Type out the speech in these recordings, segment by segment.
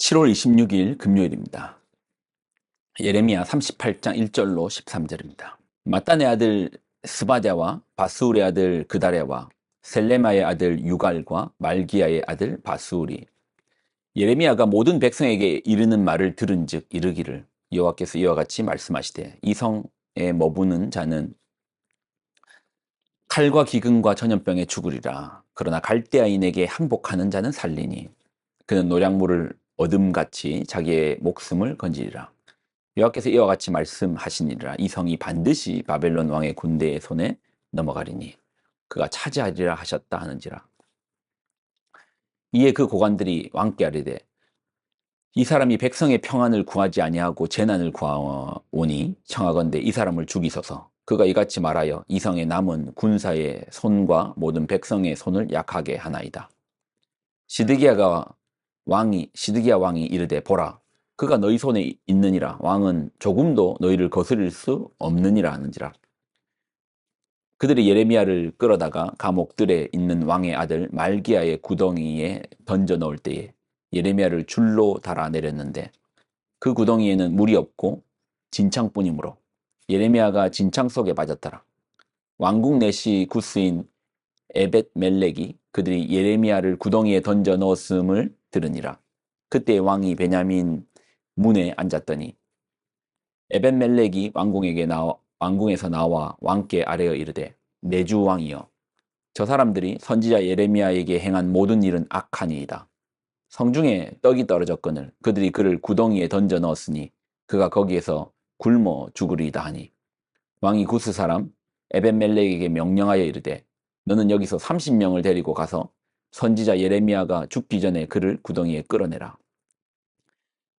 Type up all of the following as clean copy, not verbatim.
7월 26일 금요일입니다. 예레미야 38장 1절로 13절입니다. 마따네 아들 스바랴와 바스울의 아들 그다랴와 셀레마의 아들 유갈과 말기야의 아들 바스울이 예레미야가 모든 백성에게 이르는 말을 들은즉 이르기를 여호와께서 이와 같이 말씀하시되 이 성에 머무는 자는 칼과 기근과 전염병에 죽으리라. 그러나 갈대아인에게 항복하는 자는 살리니 그는 노략물을 어둠같이 자기의 목숨을 건지리라. 여호와께서 이와 같이 말씀하시니라. 이 성이 반드시 바벨론 왕의 군대의 손에 넘어가리니 그가 차지하리라 하셨다 하는지라. 이에 그 고관들이 왕께 아뢰되 이 사람이 백성의 평안을 구하지 아니하고 재난을 구하오니 청하건대 이 사람을 죽이소서. 그가 이같이 말하여 이 성의 남은 군사의 손과 모든 백성의 손을 약하게 하나이다. 시드기야 왕이 이르되 보라 그가 너희 손에 있느니라. 왕은 조금도 너희를 거스릴 수 없느니라 하는지라. 그들이 예레미야를 끌어다가 감옥들에 있는 왕의 아들 말기야의 구덩이에 던져 넣을 때에 예레미야를 줄로 달아 내렸는데 그 구덩이에는 물이 없고 진창뿐이므로 예레미야가 진창 속에 빠졌더라. 왕궁 내시 구스인 에벳 멜렉이 그들이 예레미야를 구덩이에 던져 넣었음을 들으니라. 그때 왕이 베냐민 문에 앉았더니 에벳 멜렉이 왕궁에서 나와 왕께 아뢰어 이르되 내 주 왕이여 저 사람들이 선지자 예레미야에게 행한 모든 일은 악하니이다. 성중에 떡이 떨어졌거늘 그들이 그를 구덩이에 던져 넣었으니 그가 거기에서 굶어 죽으리이다 하니 왕이 구스 사람 에벳멜렉에게 명령하여 이르되 너는 여기서 30명을 데리고 가서 선지자 예레미야가 죽기 전에 그를 구덩이에 끌어내라.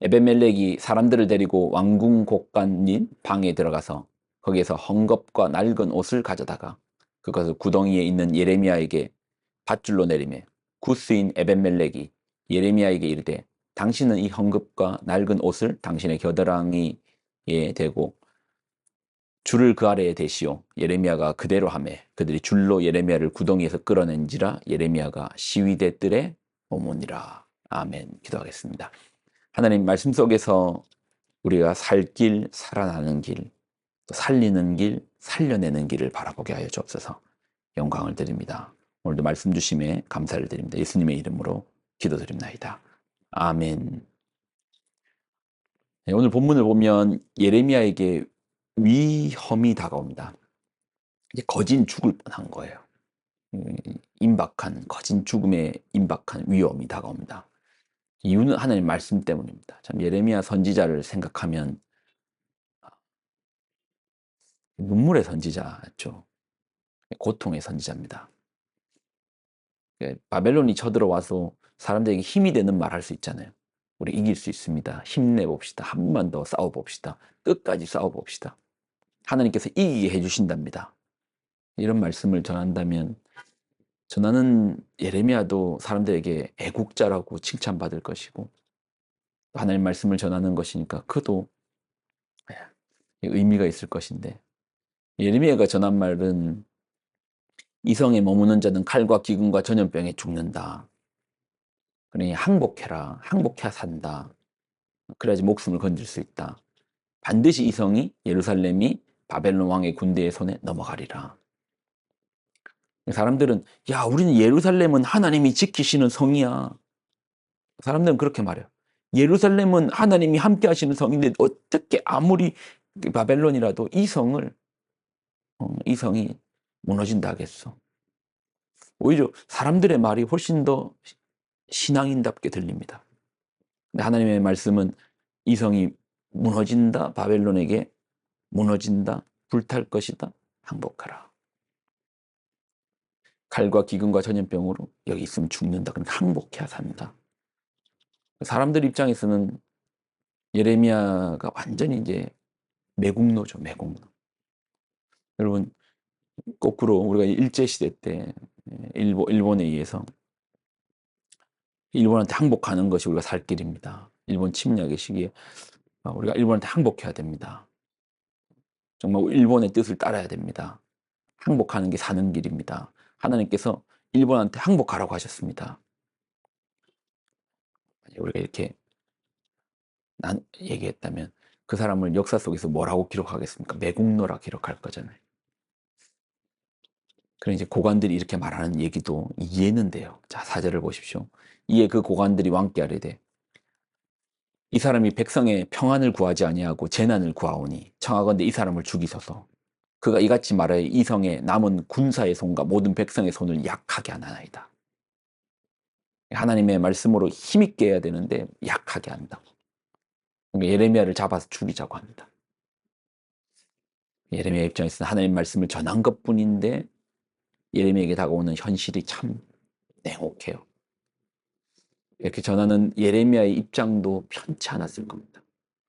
에벳멜렉이 사람들을 데리고 왕궁 곳간인 방에 들어가서 거기에서 헝겊과 낡은 옷을 가져다가 그것을 구덩이에 있는 예레미야에게 밧줄로 내리매 구스인 에벳멜렉이 예레미야에게 이르되 당신은 이 헝겊과 낡은 옷을 당신의 겨드랑이에 대고 줄을 그 아래에 대시오. 예레미야가 그대로 하매 그들이 줄로 예레미야를 구덩이에서 끌어낸지라. 예레미야가 시위대 뜰에 머무니라. 아멘. 기도하겠습니다. 하나님 말씀 속에서 우리가 살 길, 살아나는 길, 또 살리는 길, 살려내는 길을 바라보게 하여 주옵소서. 영광을 드립니다. 오늘도 말씀 주심에 감사를 드립니다. 예수님의 이름으로 기도드립나이다. 아멘. 네, 오늘 본문을 보면 예레미야에게 위험이 다가옵니다. 이제 거진 죽을 뻔한 거예요. 거진 죽음에 임박한 위험이 다가옵니다. 이유는 하나님 말씀 때문입니다. 참 예레미야 선지자를 생각하면 눈물의 선지자죠. 고통의 선지자입니다. 바벨론이 쳐들어와서 사람들에게 힘이 되는 말 할 수 있잖아요. 우리 이길 수 있습니다. 힘내봅시다. 한 번만 더 싸워봅시다. 끝까지 싸워봅시다. 하나님께서 이기게 해주신답니다. 이런 말씀을 전한다면 전하는 예레미야도 사람들에게 애국자라고 칭찬받을 것이고 하나님 말씀을 전하는 것이니까 그도 의미가 있을 것인데 예레미야가 전한 말은 이성에 머무는 자는 칼과 기근과 전염병에 죽는다. 그러니 항복해라. 항복해야 산다. 그래야지 목숨을 건질 수 있다. 반드시 이성이 예루살렘이 바벨론 왕의 군대의 손에 넘어가리라. 사람들은 야 우리는 예루살렘은 하나님이 지키시는 성이야. 사람들은 그렇게 말해요. 예루살렘은 하나님이 함께 하시는 성인데 어떻게 아무리 바벨론이라도 이 성이 무너진다 하겠어. 오히려 사람들의 말이 훨씬 더 신앙인답게 들립니다. 근데 하나님의 말씀은 이 성이 무너진다. 바벨론에게 무너진다. 불탈 것이다. 항복하라. 칼과 기근과 전염병으로 여기 있으면 죽는다. 그러니까 항복해야 산다. 사람들 입장에서는 예레미야가 완전히 이제 매국노죠. 매국노. 여러분 거꾸로 우리가 일제시대 때 일본에 의해서 일본한테 항복하는 것이 우리가 살 길입니다. 일본 침략의 시기에 우리가 일본한테 항복해야 됩니다. 정말 일본의 뜻을 따라야 됩니다. 항복하는 게 사는 길입니다. 하나님께서 일본한테 항복하라고 하셨습니다. 우리가 이렇게 얘기했다면 그 사람을 역사 속에서 뭐라고 기록하겠습니까? 매국노라 기록할 거잖아요. 그럼 이제 고관들이 이렇게 말하는 얘기도 이해는 돼요. 자, 4절을 보십시오. 이에 그 고관들이 왕께 아뢰되 이 사람이 백성의 평안을 구하지 아니하고 재난을 구하오니 청하건대 이 사람을 죽이소서. 그가 이같이 말하여 이 성의 남은 군사의 손과 모든 백성의 손을 약하게 하나이다. 하나님의 말씀으로 힘있게 해야 되는데 약하게 한다고. 그러니까 예레미야를 잡아서 죽이자고 합니다. 예레미야 입장에서는 하나님 말씀을 전한 것뿐인데 예레미야에게 다가오는 현실이 참 냉혹해요. 이렇게 전하는 예레미야의 입장도 편치 않았을 겁니다.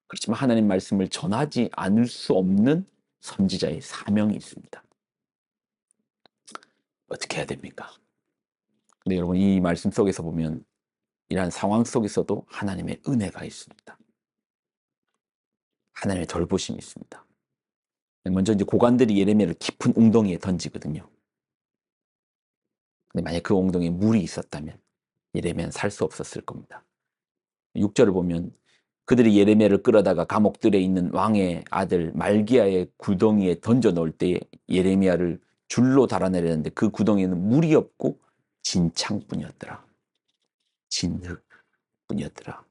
그렇지만 하나님 말씀을 전하지 않을 수 없는 선지자의 사명이 있습니다. 어떻게 해야 됩니까? 근데 여러분 이 말씀 속에서 보면 이러한 상황 속에서도 하나님의 은혜가 있습니다. 하나님의 돌보심이 있습니다. 먼저 이제 고관들이 예레미야를 깊은 웅덩이에 던지거든요. 근데 만약 그 웅덩이에 물이 있었다면 예레미야는 살 수 없었을 겁니다. 6절을 보면 그들이 예레미야를 끌어다가 감옥들에 있는 왕의 아들 말기야의 구덩이에 던져 넣을 때 예레미야를 줄로 달아내렸는데 그 구덩이에는 물이 없고 진창뿐이었더라. 진흙뿐이었더라.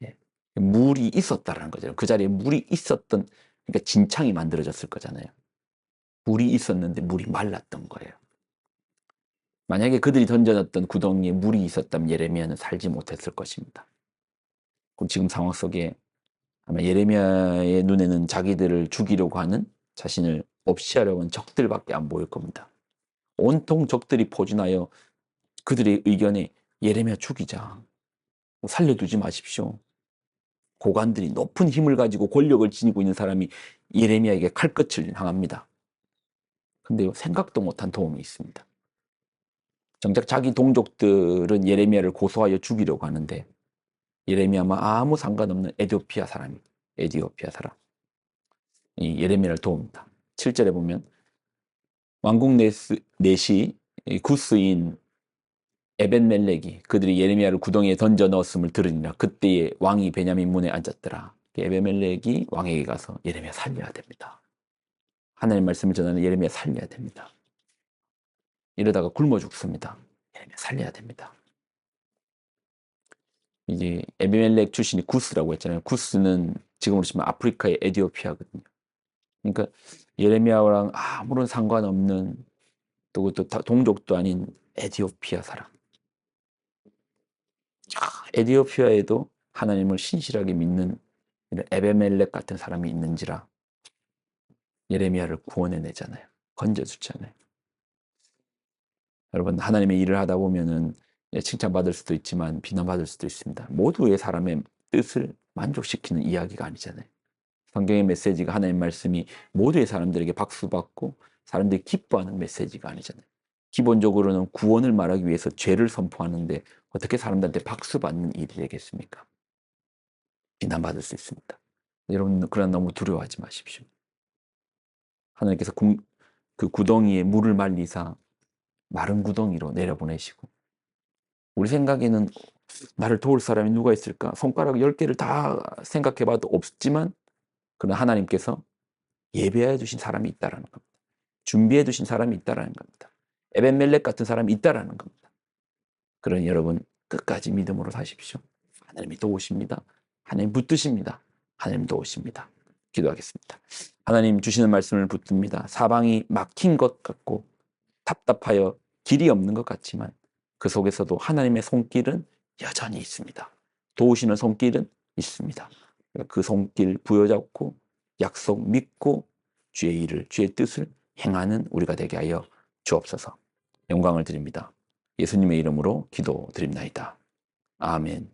예. 물이 있었다라는 거죠. 그 자리에 물이 있었던, 그러니까 진창이 만들어졌을 거잖아요. 물이 있었는데 물이 말랐던 거예요. 만약에 그들이 던져놨던 구덩이에 물이 있었다면 예레미야는 살지 못했을 것입니다. 그럼 지금 상황 속에 아마 예레미야의 눈에는 자기들을 죽이려고 하는, 자신을 없이하려고 하는 적들밖에 안 보일 겁니다. 온통 적들이 포진하여 그들의 의견에 예레미야 죽이자, 살려두지 마십시오. 고관들이 높은 힘을 가지고 권력을 지니고 있는 사람이 예레미야에게 칼끝을 향합니다. 근데 생각도 못한 도움이 있습니다. 정작 자기 동족들은 예레미야를 고소하여 죽이려고 하는데 예레미야만 아무 상관없는 에디오피아 사람, 이 예레미야를 도웁니다. 7절에 보면 왕국 넷이 구스인 에벤멜렉이 그들이 예레미야를 구덩이에 던져 넣었음을 들으니라. 그때에 왕이 베냐민 문에 앉았더라. 에벤멜렉이 왕에게 가서 예레미야 살려야 됩니다. 하나님 말씀을 전하는 예레미야 살려야 됩니다. 이러다가 굶어 죽습니다. 예레미야 살려야 됩니다. 이제 에비멜렉 출신이 구스라고 했잖아요. 구스는 지금으로 치면 아프리카의 에디오피아거든요. 그러니까 예레미야랑 아무런 상관없는, 또 그것도 동족도 아닌 에디오피아 사람. 에디오피아에도 하나님을 신실하게 믿는 이런 에베멜렉 같은 사람이 있는지라 예레미야를 구원해내잖아요. 건져주잖아요. 여러분, 하나님의 일을 하다 보면은 칭찬받을 수도 있지만 비난받을 수도 있습니다. 모두의 사람의 뜻을 만족시키는 이야기가 아니잖아요. 성경의 메시지가, 하나님의 말씀이 모두의 사람들에게 박수받고 사람들이 기뻐하는 메시지가 아니잖아요. 기본적으로는 구원을 말하기 위해서 죄를 선포하는데 어떻게 사람들한테 박수받는 일이 되겠습니까? 비난받을 수 있습니다. 여러분, 그러나 너무 두려워하지 마십시오. 하나님께서 그 구덩이에 물을 말리사 마른 구덩이로 내려보내시고, 우리 생각에는 나를 도울 사람이 누가 있을까? 손가락 10개를 다 생각해봐도 없지만, 그러나 하나님께서 예배해 주신 사람이 있다라는 겁니다. 준비해 두신 사람이 있다라는 겁니다. 에벤멜렉 같은 사람이 있다라는 겁니다. 그러니 여러분, 끝까지 믿음으로 사십시오. 하나님이 도우십니다. 하나님 붙드십니다. 하나님 도우십니다. 기도하겠습니다. 하나님 주시는 말씀을 붙듭니다. 사방이 막힌 것 같고 답답하여 길이 없는 것 같지만 그 속에서도 하나님의 손길은 여전히 있습니다. 도우시는 손길은 있습니다. 그 손길 부여잡고 약속 믿고 주의 일을, 주의 뜻을 행하는 우리가 되게 하여 주옵소서. 영광을 드립니다. 예수님의 이름으로 기도드립나이다. 아멘.